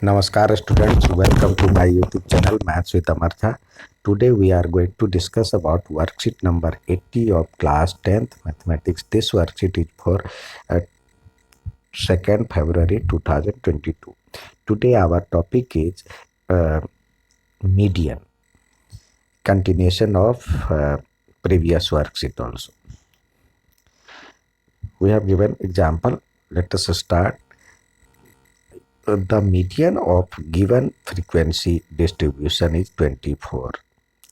Namaskar students, welcome to my YouTube channel Maths with Amartha. Today we are going to discuss about worksheet number 80 of class 10th mathematics. This worksheet is for 2nd February 2022. Today our topic is median, continuation of previous worksheet also. We have given example. Let us start. The median of given frequency distribution is 24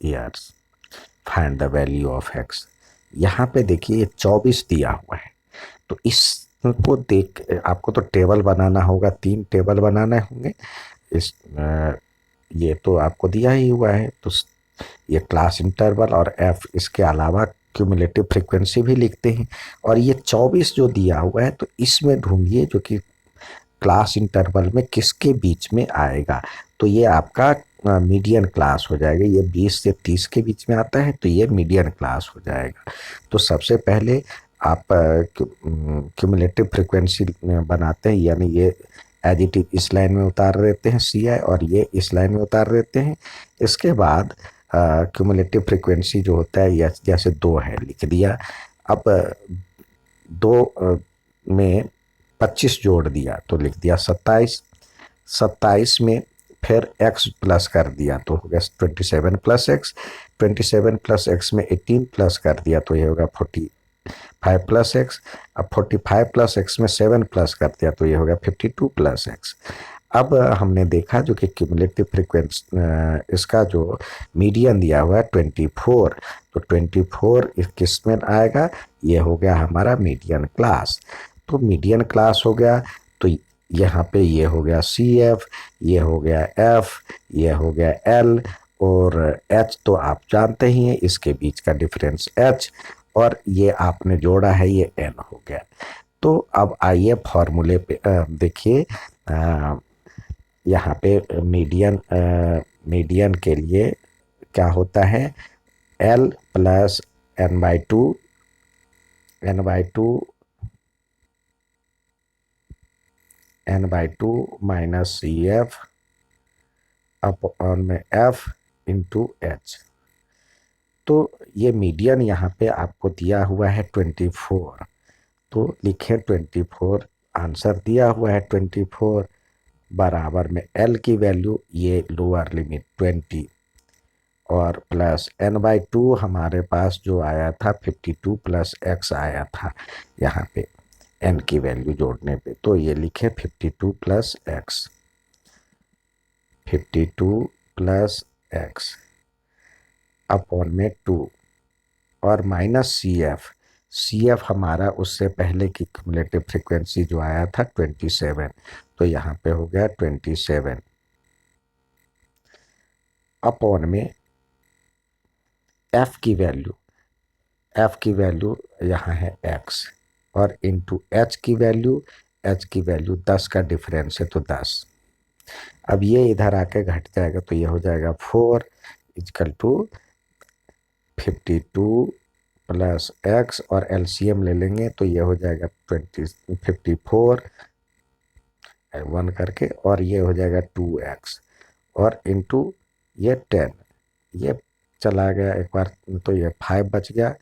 years. Find the value of x. यहाँ पे देखिए ये 24 दिया हुआ है, तो इसको देख आपको तो टेबल बनाना होगा, 3 टेबल बनाने होंगे। ये तो आपको दिया ही हुआ है, तो ये क्लास इंटरवल और एफ, इसके अलावा क्यूमुलेटिव फ्रीक्वेंसी भी लिखते हैं। और ये 24 जो दिया हुआ है, तो इसमें ढूंढिए जो कि क्लास इंटरवल में किसके बीच में आएगा। तो ये आपका मीडियन क्लास हो जाएगा। ये 20 से 30 के बीच में आता है, तो ये मीडियन क्लास हो जाएगा। तो सबसे पहले आप क्यूमुलेटिव फ्रीक्वेंसी बनाते हैं, यानी ये एज इट इज इस लाइन में उतार देते हैं सी आई, और ये इस लाइन में उतार देते हैं। इसके बाद क्यूमुलेटिव फ्रीक्वेंसी जो होता है, या जैसे 2 है लिख दिया। अब 2 में 25 जोड़ दिया तो लिख दिया 27। 27 में फिर x प्लस कर दिया तो हो गया 27 प्लस एक्स। 27 प्लस एक्स में 18 प्लस कर दिया तो ये होगा 45 प्लस एक्स। अब 45 प्लस एक्स में 7 प्लस कर दिया तो ये हो गया 52 प्लस एक्स। अब हमने देखा जो कि क्यूमुलेटिव फ्रीक्वेंसी इसका जो मीडियन दिया हुआ है 24, तो 24 किस में आएगा, ये हो गया हमारा मीडियन क्लास। तो मीडियन क्लास हो गया, तो यहाँ पे ये हो गया सी एफ, ये हो गया एफ, ये हो गया एल, और एच तो आप जानते ही हैं, इसके बीच का डिफरेंस एच, और ये आपने जोड़ा है ये एन हो गया। तो अब आइए फॉर्मूले पे देखिए। यहाँ पे मीडियन के लिए क्या होता है, L plus N by two minus C F upon में एफ इंटू एच। तो ये मीडियन यहाँ पे आपको दिया हुआ है 24, तो लिखें 24, आंसर दिया हुआ है 24 बराबर में एल की वैल्यू ये लोअर लिमिट 20 और प्लस एन बाई टू हमारे पास जो आया था 52 प्लस एक्स आया था यहाँ पे एन की वैल्यू जोड़ने पे, तो ये लिखे 52 plus x, 52 plus x upon में 2 और माइनस सी एफ हमारा उससे पहले की क्यूमुलेटिव फ्रीक्वेंसी जो आया था 27, तो यहाँ पे हो गया 27 अपॉन में एफ की वैल्यू यहाँ है एक्स, और इंटू एच की वैल्यू 10 का डिफरेंस है तो 10। अब ये इधर आके घट जाएगा तो ये हो जाएगा 4 इक्वल टू 52 प्लस एक्स, और एलसीएम ले लेंगे तो ये हो जाएगा 54 1 करके, और ये हो जाएगा 2x, और इंटू ये 10, ये चला गया एक बार तो ये 5 बच गया।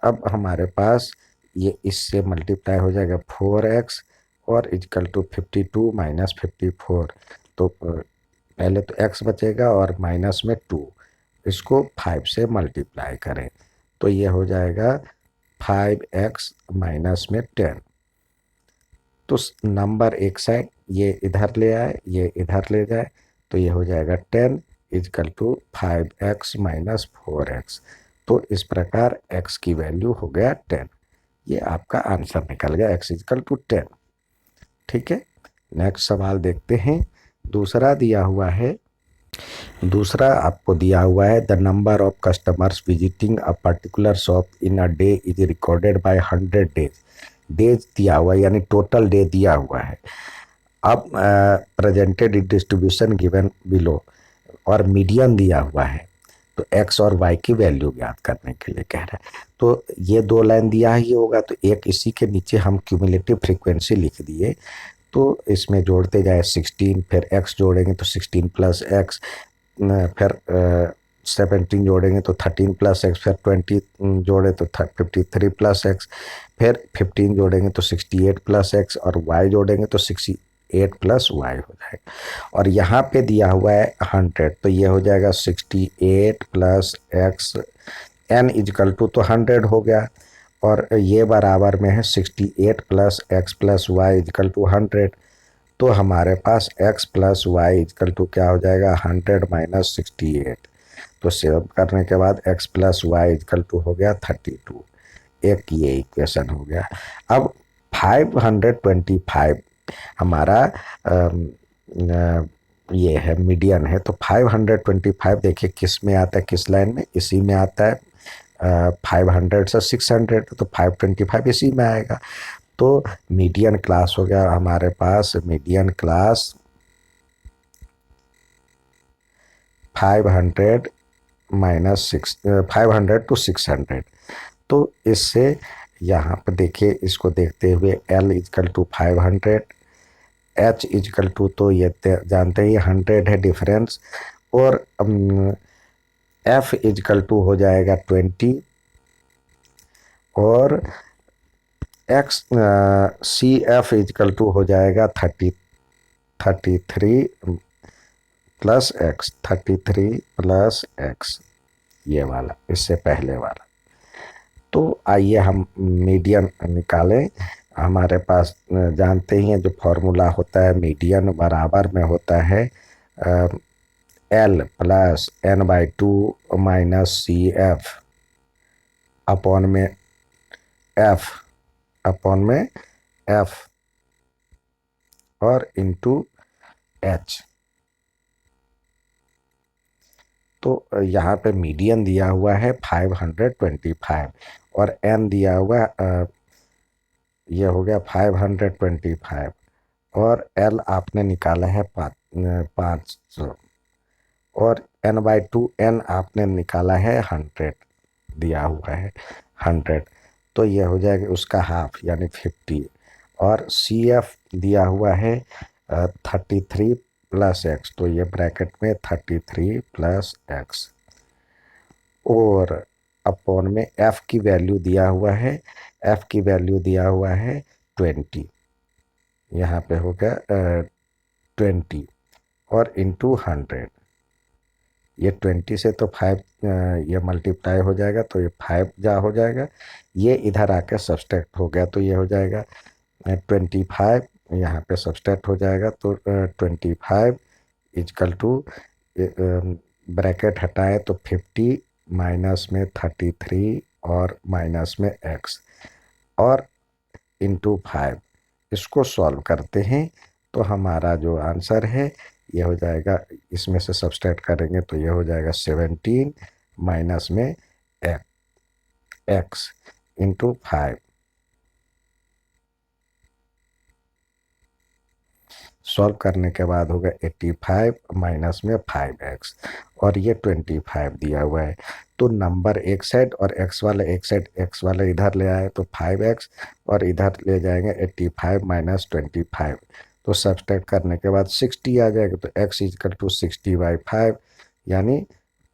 अब हमारे पास ये इससे मल्टीप्लाई हो जाएगा 4x और इक्वल टू 52 माइनस 54, तो पहले तो x बचेगा और माइनस में 2, इसको 5 से मल्टीप्लाई करें तो ये हो जाएगा 5x माइनस में 10। तो नंबर एक साइड ये इधर ले आए, ये इधर ले जाए, तो ये हो जाएगा 10 equal to 5x minus 4x। तो इस प्रकार x की वैल्यू हो गया 10। ये आपका आंसर निकल गया, x इक्वल टू 10। ठीक है, नेक्स्ट सवाल देखते हैं। दूसरा आपको दिया हुआ है the number of customers visiting a particular shop in a day is recorded by 100 days दिया हुआ है, यानी टोटल डे दिया हुआ है। अब प्रेजेंटेड डिस्ट्रीब्यूशन गिवन बिलो, और मीडियन दिया हुआ है, तो x और y की वैल्यू ज्ञात करने के लिए कह रहा है। तो ये 2 लाइन दिया ही होगा, तो एक इसी के नीचे हम क्यूमुलेटिव फ्रीक्वेंसी लिख दिए, तो इसमें जोड़ते जाए 16, फिर x जोड़ेंगे तो 16 प्लस एक्स, फिर 17 जोड़ेंगे तो 13 प्लस एक्स, फिर 20 जोड़े तो 53 प्लस एक्स, फिर 15 जोड़ेंगे तो 68 प्लस एक्स, और y जोड़ेंगे तो 68 प्लस वाई हो जाएगा। और यहाँ पे दिया हुआ है 100, तो ये हो जाएगा 68 plus x, n equal to तो 100 हो गया, और ये बराबर में है 68 plus x plus y equal to 100। तो हमारे पास x plus y equal to क्या हो जाएगा, 100 माइनस 68। तो सेव करने के बाद x plus y equal to हो गया 32। एक ये इक्वेशन हो गया। अब 525 हमारा ये है मीडियन है, तो 525 देखिए किस में आता है, किस लाइन में, इसी में आता है। 500 से 600, तो 525 इसी में आएगा। तो मीडियन क्लास हो गया हमारे पास, मीडियन क्लास 500 माइनस 6, 500 टू 600। तो इससे यहाँ पर देखिए, इसको देखते हुए L equal to 500, H equal to तो ये जानते ही 100 है डिफरेंस, और F इजकल टू हो जाएगा 20, और x C F equal to हो जाएगा 33 प्लस एक्स, 33 प्लस एक्स, ये वाला इससे पहले वाला। तो आइए हम मीडियन निकालें। हमारे पास जानते ही हैं जो फॉर्मूला होता है, मीडियन बराबर में होता है L plus N by two minus C F upon में एफ, अपॉन में एफ और इंटू एच। तो यहाँ पे मीडियन दिया हुआ है 525, और एन दिया हुआ ये हो गया 525, और एल आपने निकाला है 500, और एन बाई टू एन आपने निकाला है 100, दिया हुआ है 100। तो ये हो जाएगा उसका हाफ यानी 50, और सी एफ दिया हुआ है 33 प्लस एक्स, तो ये ब्रैकेट में 33 प्लस एक्स, और अपॉन में एफ की वैल्यू दिया हुआ है, एफ की वैल्यू दिया हुआ है 20, यहाँ पे हो गया 20, और इंटू 100। ये 20 से तो 5 ये मल्टीप्लाई हो जाएगा, तो ये 5 जा हो जाएगा, ये इधर आके सब्सट्रैक्ट हो गया, तो ये हो जाएगा 25, यहाँ पे सब्सट्रैक्ट हो जाएगा, तो 25 इजकल टू ब्रैकेट हटाए तो 50 माइनस में 33 और माइनस में एक्स, और इंटू 5। इसको सॉल्व करते हैं तो हमारा जो आंसर है ये हो जाएगा, इसमें से सब्सट्रैक्ट करेंगे तो ये हो जाएगा 17 माइनस में एक्स इंटू 5। सॉल्व करने के बाद होगा 85 माइनस में 5x, और ये 25 दिया हुआ है। तो नंबर एक साइड और x वाला एक साइड, x वाला इधर ले आए तो 5x, और इधर ले जाएंगे 85 माइनस 25। तो सब्सट्रैक्ट करने के बाद 60 आ जाएगा, तो x इजकल टू 60/5 यानी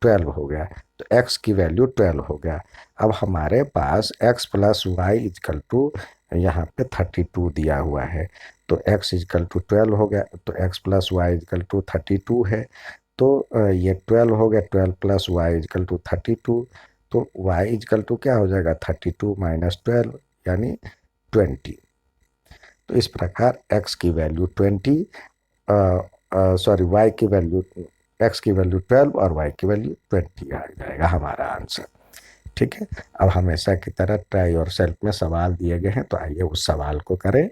12 हो गया। तो x की वैल्यू 12 हो गया। अब हमारे पास x plus y equal to यहाँ पे 32 दिया हुआ है, तो x इजकल टू 12 हो गया, तो x plus y equal to 32 है। तो ये 12 हो गया, 12 प्लस वाई इजकल टू 32, तो y इजकल टू क्या हो जाएगा 32 माइनस 12 यानी 20। तो इस प्रकार x की वैल्यू 20, सॉरी y की वैल्यू, x की वैल्यू 12 और y की वैल्यू 20 आ जाएगा हमारा आंसर। ठीक है, अब हमेशा की तरह ट्राई और सेल्फ में सवाल दिए गए हैं, तो आइए उस सवाल को करें।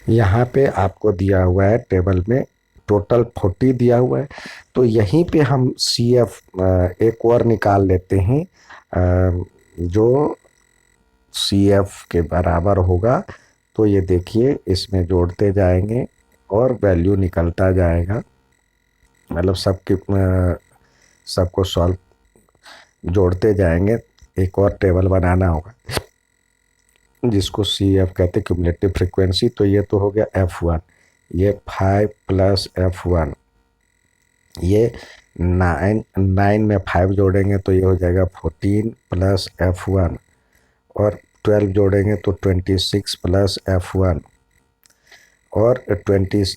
यहाँ पे आपको दिया हुआ है टेबल में टोटल 40 दिया हुआ है, तो यहीं पे हम सी एफ एक और निकाल लेते हैं जो सी एफ के बराबर होगा। तो ये देखिए इसमें जोड़ते जाएंगे और वैल्यू निकलता जाएगा, मतलब सबको सॉल्व, जोड़ते जाएंगे, एक और टेबल बनाना होगा। जिसको सी एफ कहते हैं क्यूमुलेटिव फ्रिक्वेंसी। तो ये तो हो गया एफ वन, ये 5 प्लस एफ वन, ये 9 में 5 जोड़ेंगे तो ये हो जाएगा 14 प्लस एफ वन, और 12 जोड़ेंगे तो 26 प्लस एफ वन, और 26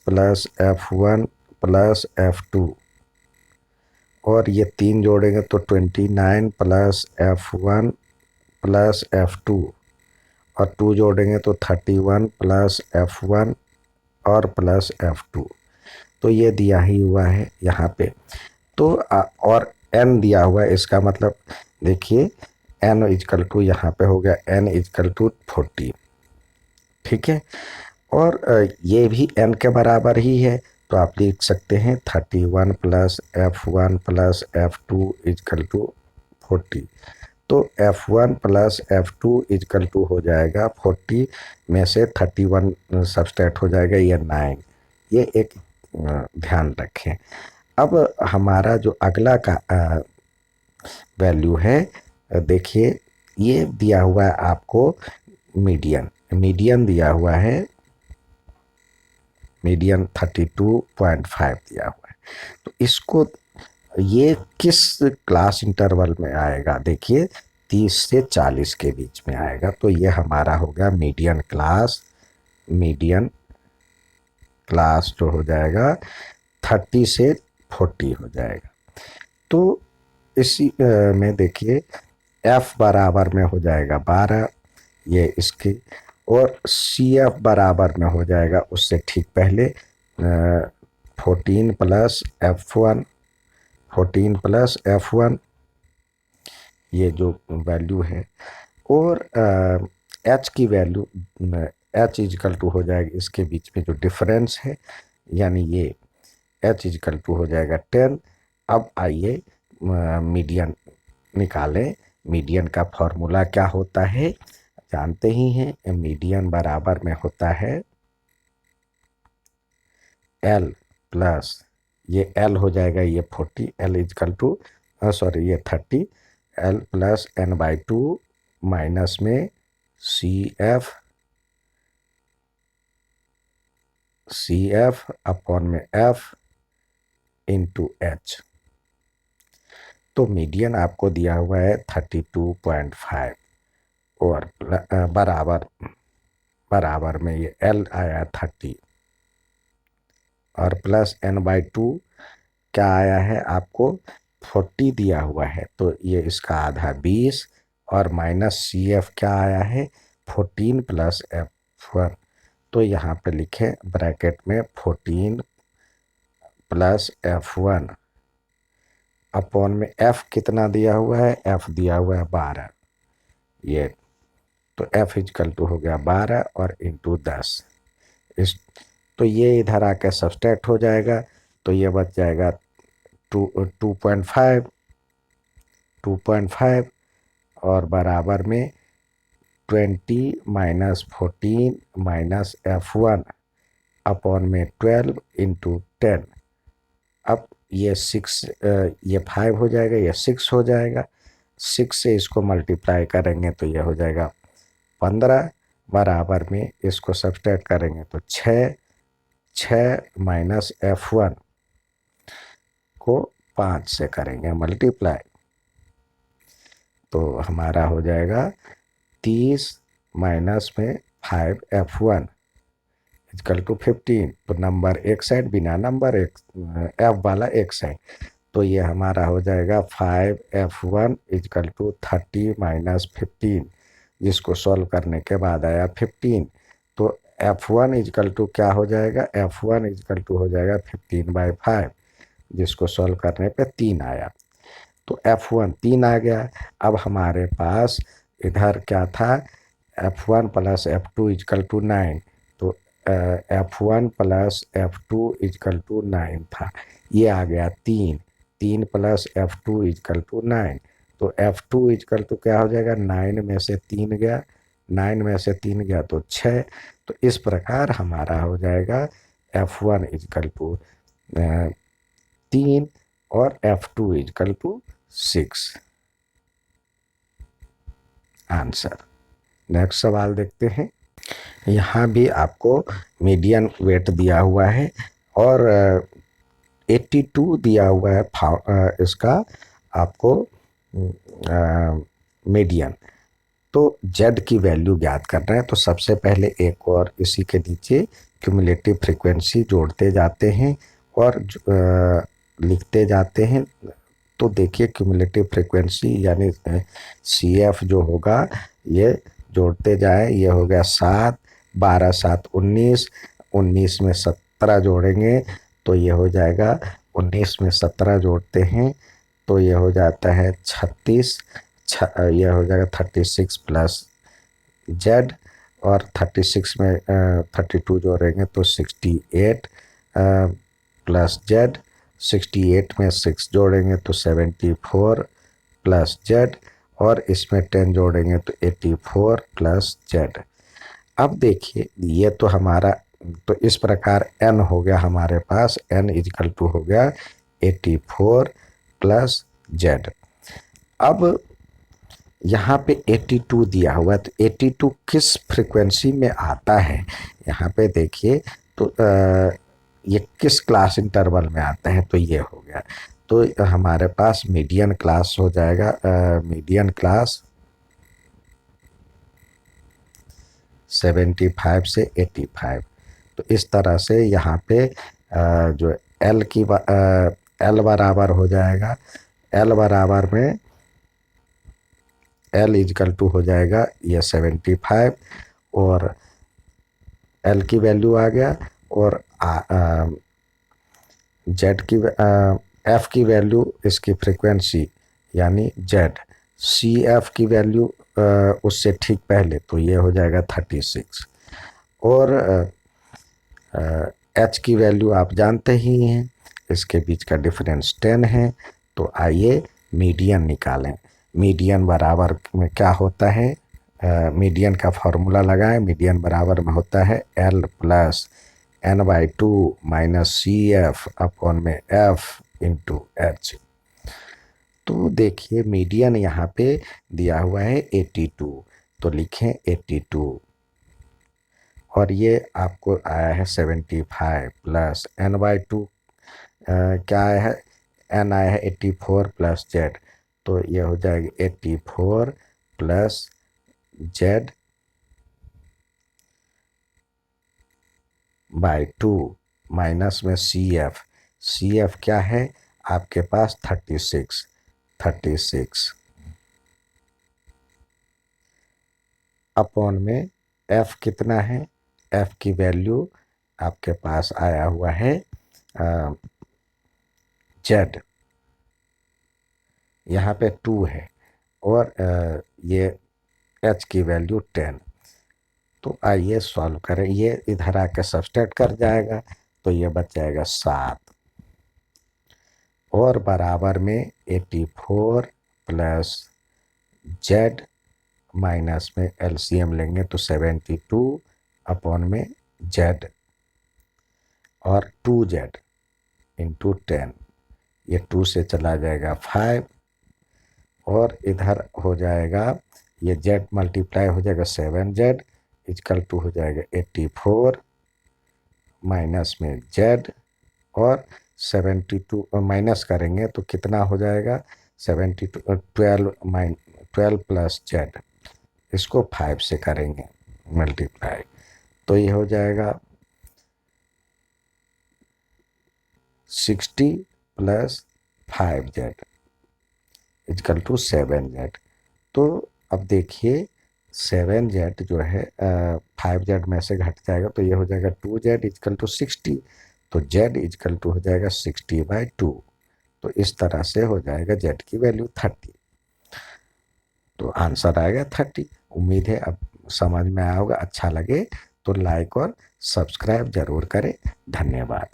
plus F one plus F to, और ये 3 जोड़ेंगे तो 29 plus F one plus F to, और 2 जोड़ेंगे तो 31 प्लस एफ वन और प्लस एफ टू। तो ये दिया ही हुआ है यहाँ पे। तो और n दिया हुआ है, इसका मतलब देखिए n इजकल टू यहाँ पे हो गया n इजकल टू 40, ठीक है। और ये भी n के बराबर ही है, तो आप लिख सकते हैं 31 plus F one plus F two equal to 40। तो F one plus F two equal to हो जाएगा 40 में से 31 सब्सट्रैक्ट हो जाएगा, ये 9। ये एक ध्यान रखें। अब हमारा जो अगला का वैल्यू है, देखिए ये दिया हुआ है आपको मीडियन। मीडियन दिया हुआ है, मीडियन 32.5 दिया हुआ है। तो इसको ये किस क्लास इंटरवल में आएगा, देखिए 30 से 40 के बीच में आएगा। तो ये हमारा हो गया मीडियन क्लास। मीडियन क्लास जो हो जाएगा 30 से 40 हो जाएगा। तो इसी में देखिए एफ बराबर में हो जाएगा 12, ये इसकी, और सी एफ बराबर में हो जाएगा उससे ठीक पहले 14 plus F one, 14 plus F one, ये जो वैल्यू है। और एच की वैल्यू, एच इजकल टू हो जाएगा इसके बीच में जो डिफरेंस है, यानी ये एच इजकल टू हो जाएगा 10। अब आइए मीडियन निकालें। मीडियन का फॉर्मूला क्या होता है, जानते ही हैं। मीडियन बराबर में होता है एल प्लस, ये एल हो जाएगा ये 40, एल इजकल टू सॉरी ये 30, L plus N by two minus में सी एफ अपॉन में एफ इंटू एच। तो मीडियन आपको दिया हुआ है 32.5, और बराबर बराबर में ये एल आया 30, और प्लस एन बाई टू क्या आया है आपको 40 दिया हुआ है, तो ये इसका आधा 20, और माइनस सी एफ क्या आया है 14 प्लस एफ वन। तो यहाँ पे लिखे ब्रैकेट में 14 प्लस एफ वन अपॉन में एफ कितना दिया हुआ है, एफ दिया हुआ है 12, ये तो एफ इजकल टू हो गया 12 और इंटू 10। इस तो ये इधर आकर सब्सट्रैक्ट हो जाएगा, तो ये बच जाएगा 2.5, 2.5 और बराबर में 20 minus 14 minus F one upon में 12 इंटू 10। अब ये 6, ये 5 हो जाएगा, ये 6 हो जाएगा। 6 से इसको मल्टीप्लाई करेंगे तो ये हो जाएगा 15, बराबर में इसको सब्सट्रैक्ट करेंगे तो 6 माइनस एफ वन को 5 से करेंगे मल्टीप्लाई, तो हमारा हो जाएगा 30 माइनस में 5 एफ वन इजकल टू 15। तो नंबर एक साइड, बिना नंबर एक एफ वाला एक साइड, तो ये हमारा हो जाएगा 5 F one equal to 30 minus 15, जिसको सॉल्व करने के बाद आया 15। तो एफ वन इजकल टू क्या हो जाएगा, एफ वन इजकल टू हो जाएगा 15/5, जिसको सॉल्व करने पे 3 आया। तो एफ वन 3 आ गया। अब हमारे पास इधर क्या था, F one plus F two equal to 9, तो F one plus F two equal to 9 था, ये आ गया 3 plus F two equal to 9। तो एफ टू इजकल टू क्या हो जाएगा, 9 में से 3 गया, 9 में से 3 गया तो 6। तो इस प्रकार हमारा हो जाएगा एफ वन इजकल टू 3 और F two equal to 6। Answer. Next सवाल देखते हैं। यहाँ भी आपको मीडियन वेट दिया हुआ है और 82 दिया हुआ है इसका आपको मीडियन। तो जेड की वैल्यू ज्ञात करना है, तो सबसे पहले एक और इसी के नीचे क्यूमुलेटिव फ्रीक्वेंसी जोड़ते जाते हैं और लिखते जाते हैं। तो देखिए क्यूमुलेटिव फ्रीक्वेंसी यानी सी एफ जो होगा ये जोड़ते जाए, ये हो गया 7, 12 7 19, 19 में 17 जोड़ेंगे तो ये हो जाएगा, 19 में 17 जोड़ते हैं तो ये हो जाता है 36, ये हो जाएगा 36 प्लस जेड, और 36 में 32 जोड़ेंगे तो 68 प्लस जेड, 68 में 6 जोड़ेंगे तो 74 प्लस जेड, और इसमें 10 जोड़ेंगे तो 84 प्लस जेड। अब देखिए ये तो हमारा, तो इस प्रकार n हो गया हमारे पास, n इजकल टू हो गया 84 प्लस जेड। अब यहाँ पे 82 दिया हुआ है, तो 82 किस फ्रीक्वेंसी में आता है यहाँ पे देखिए, तो ये किस क्लास इंटरवल में आता है, तो ये हो गया। तो हमारे पास मीडियन क्लास हो जाएगा, मीडियन क्लास 75 से 85। तो इस तरह से यहाँ पे जो एल बराबर हो जाएगा, एल बराबर में एल इजकल टू हो जाएगा ये 75, और एल की वैल्यू आ गया, और जेड की एफ की वैल्यू, इसकी फ्रीक्वेंसी यानी जेड, सी एफ की वैल्यू उससे ठीक पहले, तो ये हो जाएगा 36, और एच की वैल्यू आप जानते ही हैं, इसके बीच का डिफरेंस 10 है। तो आइए मीडियन निकालें। मीडियन बराबर में क्या होता है, मीडियन का फॉर्मूला लगाएं। मीडियन बराबर में होता है L plus n/2 minus C F upon में एफ इंटू एच। तो देखिए मीडियन यहाँ पे दिया हुआ है 82, तो लिखें 82, और ये आपको आया है 75 प्लस n/2 क्या आया है, n आया है 84 प्लस जेड, तो ये हो जाएगी 84 प्लस जेड बाई 2 माइनस में सी एफ, सी एफ क्या है आपके पास 36, 36 अपॉन में एफ कितना है, एफ की वैल्यू आपके पास आया हुआ है जेड, यहाँ पे 2 है, और ये एच की वैल्यू 10। तो आइए सॉल्व करें, ये इधर आके सब्सट्रैक्ट कर जाएगा तो ये बच जाएगा 7, और बराबर में 84 प्लस जेड माइनस में एलसीएम लेंगे तो 72 अपॉन में जेड, और 2z इंटू 10, ये 2 से चला जाएगा 5, और इधर हो जाएगा ये z मल्टीप्लाई हो जाएगा 7z इजकल टू हो जाएगा 84 माइनस में z, और 72 माइनस करेंगे तो कितना हो जाएगा 72, 12 प्लस जेड, इसको 5 से करेंगे मल्टीप्लाई, तो ये हो जाएगा 60 plus 5z is equal to 7z। तो अब देखिए 7z जो है 5z में से घट जाएगा तो ये हो जाएगा 2z इजकल टू 60, तो z इजकल टू हो जाएगा 60/2। तो इस तरह से हो जाएगा z की वैल्यू 30, तो आंसर आएगा 30। उम्मीद है अब समझ में आया होगा, अच्छा लगे तो लाइक और सब्सक्राइब जरूर करें। धन्यवाद।